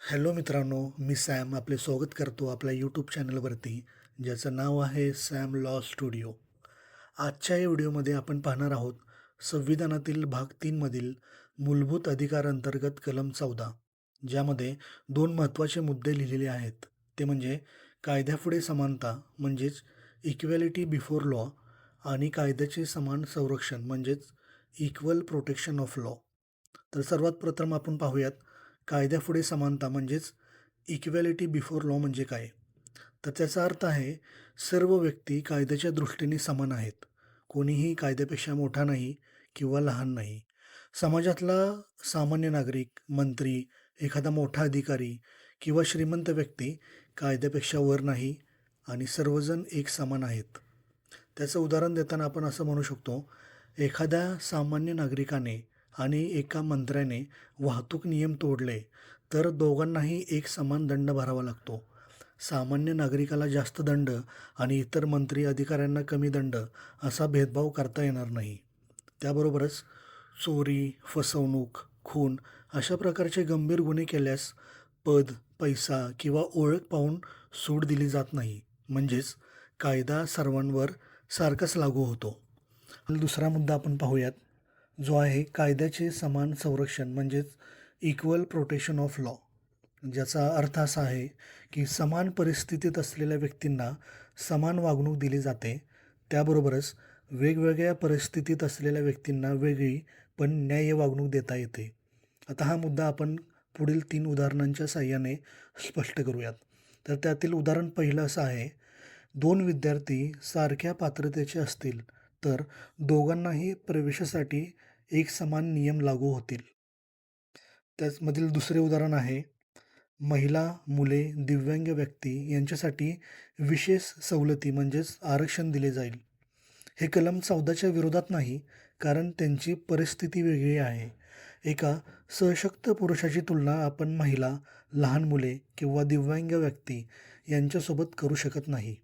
Hello मित्रांनो, मी Sam आपले स्वागत करतो आपल्या यूट्यूब चॅनलवरती, ज्याचं नाव आहे सॅम लॉ स्टुडिओ. आजच्या या व्हिडिओमध्ये आपण पाहणार आहोत संविधानातील भाग 3 मधील मूलभूत अधिकार अंतर्गत कलम 14, ज्यामध्ये दोन महत्त्वाचे मुद्दे लिहिलेले आहेत. ते म्हणजे कायद्यापुढे समानता म्हणजेच इक्वॅलिटी बिफोर लॉ आणि कायद्याचे समान संरक्षण म्हणजेच इक्वल प्रोटेक्शन ऑफ लॉ. तर सर्वात प्रथम आपण पाहूयात कायद्यापुढे समानता म्हणजेच इक्वॅलिटी बिफोर लॉ म्हणजे काय. तर त्याचा अर्थ आहे सर्व व्यक्ती कायद्याच्या दृष्टीने समान आहेत. कोणीही कायद्यापेक्षा मोठा नाही किंवा लहान नाही. समाजातला सामान्य नागरिक, मंत्री, एखादा मोठा अधिकारी किंवा श्रीमंत व्यक्ती कायद्यापेक्षा वर नाही आणि सर्वजण एक समान आहेत. त्याचं उदाहरण देताना आपण असं म्हणू शकतो, एखाद्या सामान्य नागरिकाने आणि एका मंत्र्याने वाहतूक नियम तोडले तर दोघांनाही एक समान दंड भरावा लागतो. सामान्य नागरिकाला जास्त दंड आणि इतर मंत्री अधिकाऱ्यांना कमी दंड असा भेदभाव करता येणार नाही. त्याबरोबरच चोरी, फसवणूक, खून अशा प्रकारचे गंभीर गुन्हे केल्यास पद, पैसा किंवा ओळख पाहून सूट दिली जात नाही. म्हणजेच कायदा सर्वांवर सारखाच लागू होतो. दुसरा मुद्दा आपण पाहूयात, जो आहे कायद्याचे समान संरक्षण म्हणजेच इक्वल प्रोटेक्शन ऑफ लॉ. ज्याचा अर्थ असा आहे की समान परिस्थितीत असलेल्या व्यक्तींना समान वागणूक दिली जाते. त्याबरोबरच वेगवेगळ्या परिस्थितीत असलेल्या व्यक्तींना वेगळी पण न्याय्य वागणूक देता येते. आता हा मुद्दा आपण पुढील 3 उदाहरणांच्या साहाय्याने स्पष्ट करूयात. तर त्यातील उदाहरण पहिलं असं आहे, 2 विद्यार्थी सारख्या पात्रतेचे असतील तर दोघांनाही प्रवेशासाठी एक समान नियम लागू होतील. त्याचमधील दुसरे उदाहरण आहे, महिला, मुले, दिव्यांग व्यक्ती यांच्यासाठी विशेष सवलती म्हणजेच आरक्षण दिले जाईल. हे कलम 14च्या विरोधात नाही, कारण त्यांची परिस्थिती वेगळी आहे. एका सशक्त पुरुषाची तुलना आपण महिला, लहान मुले किंवा दिव्यांग व्यक्ती यांच्यासोबत करू शकत नाही.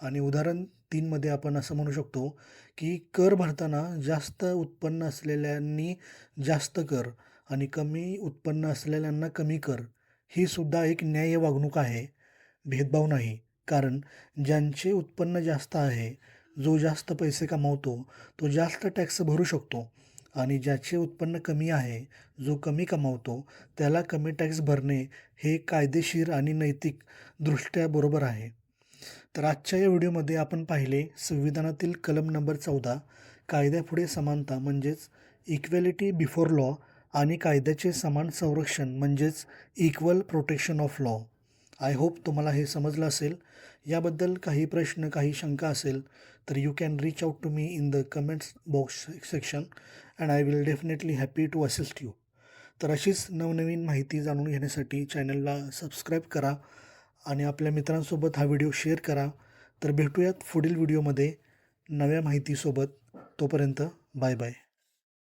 आणि उदाहरण 3मध्ये आपण असं म्हणू शकतो, की कर भरताना जास्त उत्पन्न असलेल्यांनी जास्त कर आणि कमी उत्पन्न असलेल्यांना कमी कर ही सुद्धा एक न्याय्य वागणूक आहे, भेदभाव नाही. कारण ज्यांचे उत्पन्न जास्त आहे, जो जास्त पैसे कमावतो तो जास्त टॅक्स भरू शकतो आणि ज्याचे उत्पन्न कमी आहे, जो कमी कमावतो त्याला कमी टॅक्स भरणे हे कायदेशीर आणि नैतिकदृष्ट्या बरोबर आहे. तर आजच्या या व्हिडिओमध्ये आपण पाहिले संविधानातील कलम नंबर 14 कायद्यापुढे समानता म्हणजेच इक्वॅलिटी बिफोर लॉ आणि कायद्याचे समान संरक्षण म्हणजेच equal protection of law. I hope तुम्हाला हे समजलं असेल. याबद्दल काही प्रश्न, काही शंका असेल तर you can reach out to me in the comments box section and I will definitely happy to assist you. तर अशीच नवनवीन माहिती जाणून घेण्यासाठी चॅनलला सबस्क्राईब करा आणि आपल्या मित्रांसोबत हा व्हिडिओ शेअर करा. तर भेटूयात पुढील व्हिडिओमध्ये नव्या माहितीसोबत. तोपर्यंत बाय बाय.